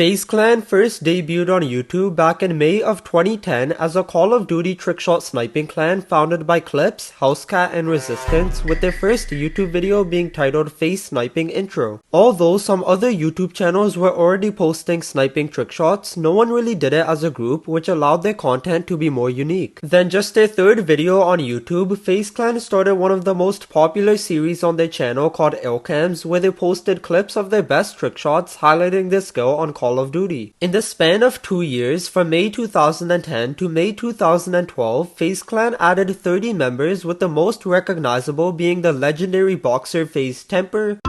Faze Clan first debuted on YouTube back in May of 2010 as a Call of Duty trickshot sniping clan founded by Clips, Housecat, and Resistance, with their first YouTube video being titled Faze Sniping Intro. Although some other YouTube channels were already posting sniping trickshots, no one really did it as a group, which allowed their content to be more unique. Then just their third video on YouTube, Faze Clan started one of the most popular series on their channel called Illcams, where they posted clips of their best trickshots highlighting their skill on Call of Duty. In the span of 2 years, from May 2010 to May 2012, Faze Clan added 30 members, with the most recognizable being the legendary boxer Faze Temper,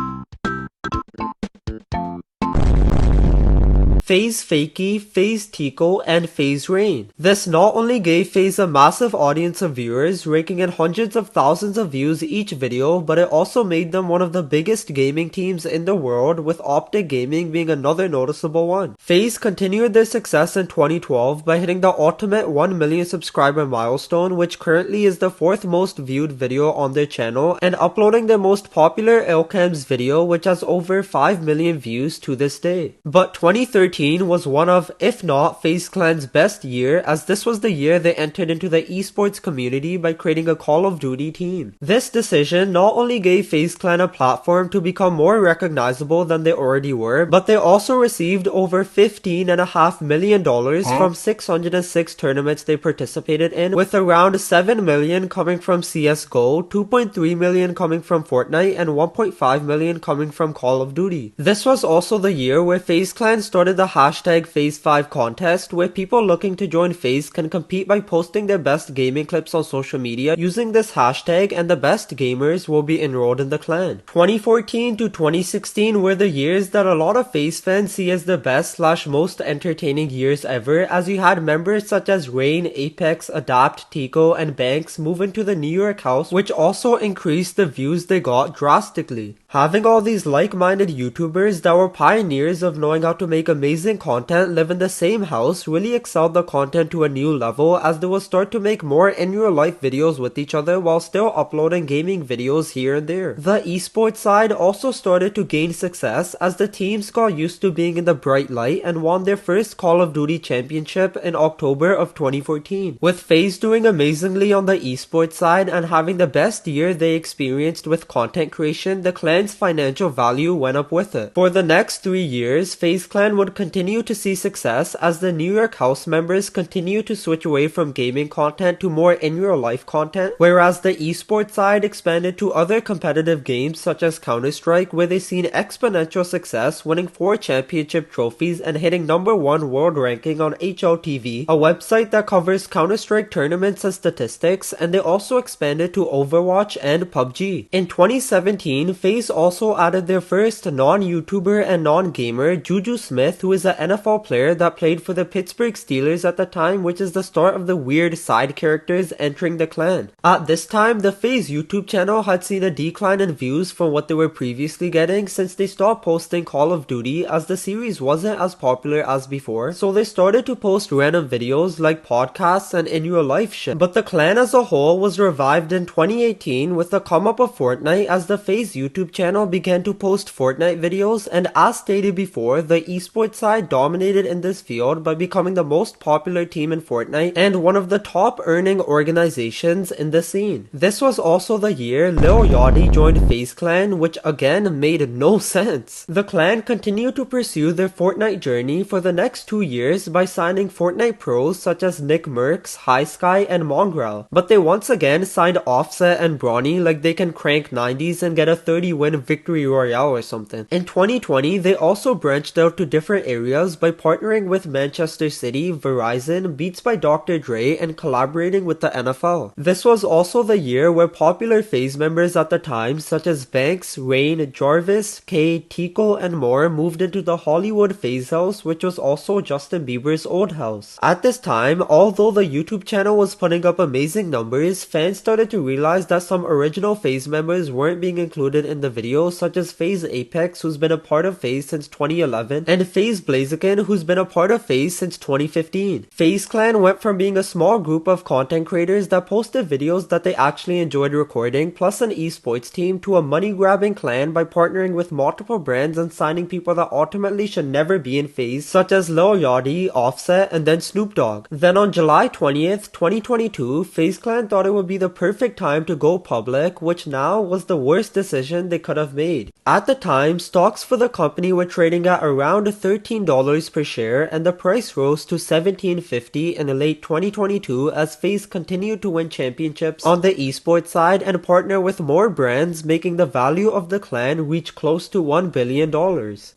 Faze Fakey, Faze Tico, and Faze Rain. This not only gave Faze a massive audience of viewers, raking in hundreds of thousands of views each video, but it also made them one of the biggest gaming teams in the world, with Optic Gaming being another noticeable one. Faze continued their success in 2012 by hitting the ultimate 1 million subscriber milestone, which currently is the 4th most viewed video on their channel, and uploading their most popular Illcams video, which has over 5 million views to this day. But 2013 was one of, if not, Faze Clan's best year, as this was the year they entered into the esports community by creating a Call of Duty team. This decision not only gave Faze Clan a platform to become more recognizable than they already were, but they also received over $15.5 million from 606 tournaments they participated in, with around 7 million coming from CSGO, 2.3 million coming from Fortnite, and 1.5 million coming from Call of Duty. This was also the year where Faze Clan started the hashtag Faze5 contest, where people looking to join Faze can compete by posting their best gaming clips on social media using this hashtag, and the best gamers will be enrolled in the clan. 2014 to 2016 were the years that a lot of Faze fans see as the best / most entertaining years ever, as you had members such as Rain, Apex, Adapt, Tico, and Banks move into the New York house, which also increased the views they got drastically. Having all these like-minded YouTubers that were pioneers of knowing how to make amazing content live in the same house really excelled the content to a new level, as they will start to make more in-real-life videos with each other while still uploading gaming videos here and there. The esports side also started to gain success as the teams got used to being in the bright light and won their first Call of Duty championship in October of 2014. With Faze doing amazingly on the esports side and having the best year they experienced with content creation, the clan's financial value went up with it. For the next 3 years, Faze Clan would continue to see success as the New York house members continue to switch away from gaming content to more in-real-life content, whereas the esports side expanded to other competitive games such as Counter-Strike, where they've seen exponential success, winning 4 championship trophies and hitting #1 world ranking on HLTV, a website that covers Counter-Strike tournaments and statistics, and they also expanded to Overwatch and PUBG. In 2017, Faze also added their first non-YouTuber and non-gamer, Juju Smith, who is an NFL player that played for the Pittsburgh Steelers at the time, which is the start of the weird side characters entering the clan. At this time, the Faze YouTube channel had seen a decline in views from what they were previously getting, since they stopped posting Call of Duty as the series wasn't as popular as before, so they started to post random videos like podcasts and in real life shit. But the clan as a whole was revived in 2018 with the come up of Fortnite, as the Faze YouTube channel began to post Fortnite videos, and as stated before, the esports side dominated in this field by becoming the most popular team in Fortnite and one of the top earning organizations in the scene. This was also the year Lil Yachty joined Faze Clan, which again made no sense. The clan continued to pursue their Fortnite journey for the next 2 years by signing Fortnite pros such as Nick Merckx, High Sky, and Mongrel, but they once again signed Offset and Brawny like they can crank 90s and get a 30-win victory royale or something. In 2020, they also branched out to different areas by partnering with Manchester City, Verizon, Beats by Dr. Dre, and collaborating with the NFL. This was also the year where popular Faze members at the time such as Banks, Rain, Jarvis, K, Tico, and more moved into the Hollywood Faze house, which was also Justin Bieber's old house. At this time, although the YouTube channel was putting up amazing numbers, fans started to realize that some original Faze members weren't being included in the videos, such as Faze Apex, who's been a part of Faze since 2011, and Faze Blaziken, who's been a part of Faze since 2015. Faze Clan went from being a small group of content creators that posted videos that they actually enjoyed recording, plus an esports team, to a money-grabbing clan by partnering with multiple brands and signing people that ultimately should never be in Faze, such as Lil Yachty, Offset, and then Snoop Dogg. Then on July 20th, 2022, Faze Clan thought it would be the perfect time to go public, which now was the worst decision they could have made. At the time, stocks for the company were trading at around $13 per share, and the price rose to $17.50 in late 2022 as Faze continued to win championships on the esports side and partner with more brands, making the value of the clan reach close to $1 billion.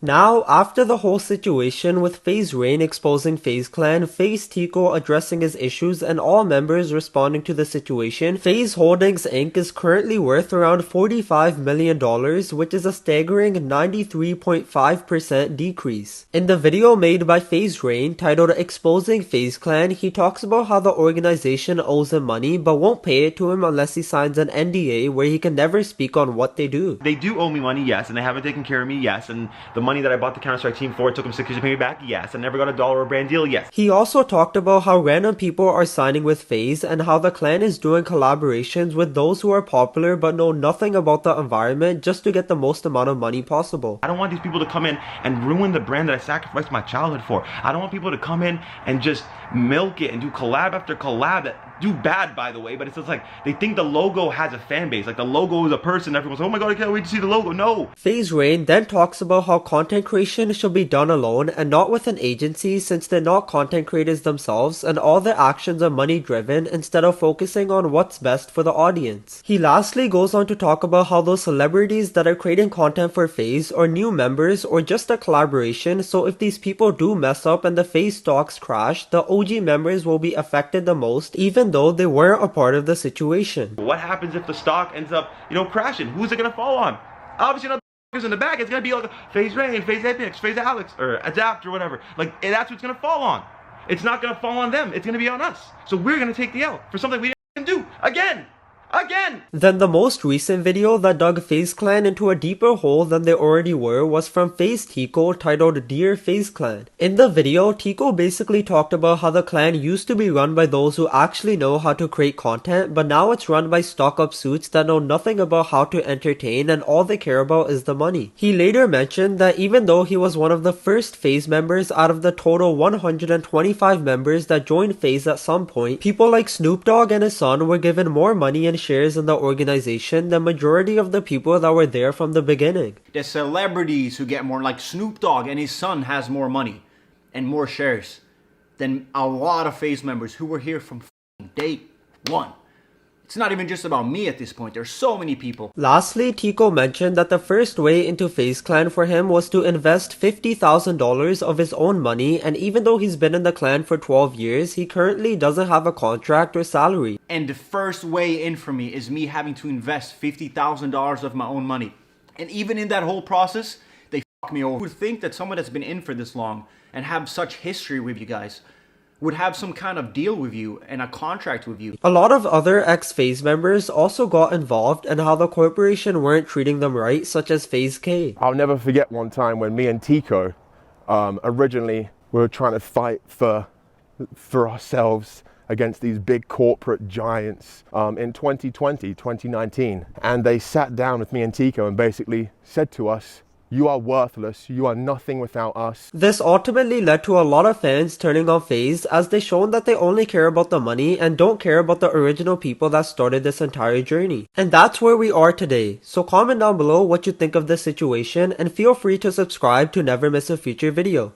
Now, after the whole situation with Faze Rain exposing Faze Clan, Faze Tico addressing his issues, and all members responding to the situation, Faze Holdings Inc. is currently worth around $45 million, which is a staggering 93.5% decrease. In the video made by Faze Rain titled Exposing Faze Clan, he talks about how the organization owes him money but won't pay it to him unless he signs an NDA where he can never speak on what they do. They do owe me money, yes, and they haven't taken care of me, yes, and the money that I bought the Counter-Strike team for, it took them 6 years to pay me back, yes, I never got $1 brand deal, yes. He also talked about how random people are signing with Faze and how the clan is doing collaborations with those who are popular but know nothing about the environment just to get the most amount of money possible. I don't want these people to come in and ruin the brand that I sacrificed my childhood for. I don't want people to come in and just milk it and do collab after collab that do bad, by the way, but it's just like they think the logo has a fan base, like the logo is a person, everyone's like, oh my god, I can't wait to see the logo. No. Faze Rain then talks about how content creation should be done alone and not with an agency, since they're not content creators themselves and all their actions are money driven instead of focusing on what's best for the audience. He lastly goes on to talk about how those celebrities that are creating content for Faze are new members or just a collaboration, so if these people do mess up and the Faze stocks crash, the OG members will be affected the most, even though they weren't a part of the situation. What happens if the stock ends up, crashing? Who's it gonna fall on? Obviously not the in the back. It's gonna be like Faze Rain, Faze Apex, Faze Alex, or Adapt, or whatever. Like, that's what's gonna fall on. It's not gonna fall on them. It's gonna be on us. So we're gonna take the L for something we didn't do again. Then the most recent video that dug Faze Clan into a deeper hole than they already were was from Faze Tico titled Dear Faze Clan. In the video, Tico basically talked about how the clan used to be run by those who actually know how to create content, but now it's run by stock-up suits that know nothing about how to entertain and all they care about is the money. He later mentioned that even though he was one of the first Faze members out of the total 125 members that joined Faze at some point, people like Snoop Dogg and his son were given more money and shares in the organization than majority of the people that were there from the beginning. The celebrities who get more, like Snoop Dogg and his son has more money and more shares than a lot of Faze members who were here from day one. It's not even just about me at this point. There's so many people. Lastly, Tico mentioned that the first way into Faze Clan for him was to invest $50,000 of his own money, and even though he's been in the clan for 12 years, he currently doesn't have a contract or salary. And the first way in for me is me having to invest $50,000 of my own money. And even in that whole process, they fuck me over. Who would think that someone that's been in for this long and have such history with you guys would have some kind of deal with you and a contract with you? A lot of other ex-Faze members also got involved in how the corporation weren't treating them right, such as Faze K. I'll never forget one time when me and Tico originally were trying to fight for ourselves against these big corporate giants in 2019, and they sat down with me and Tico and basically said to us, you are worthless, you are nothing without us. This ultimately led to a lot of fans turning on Faze, as they shown that they only care about the money and don't care about the original people that started this entire journey. And that's where we are today. So comment down below what you think of this situation and feel free to subscribe to never miss a future video.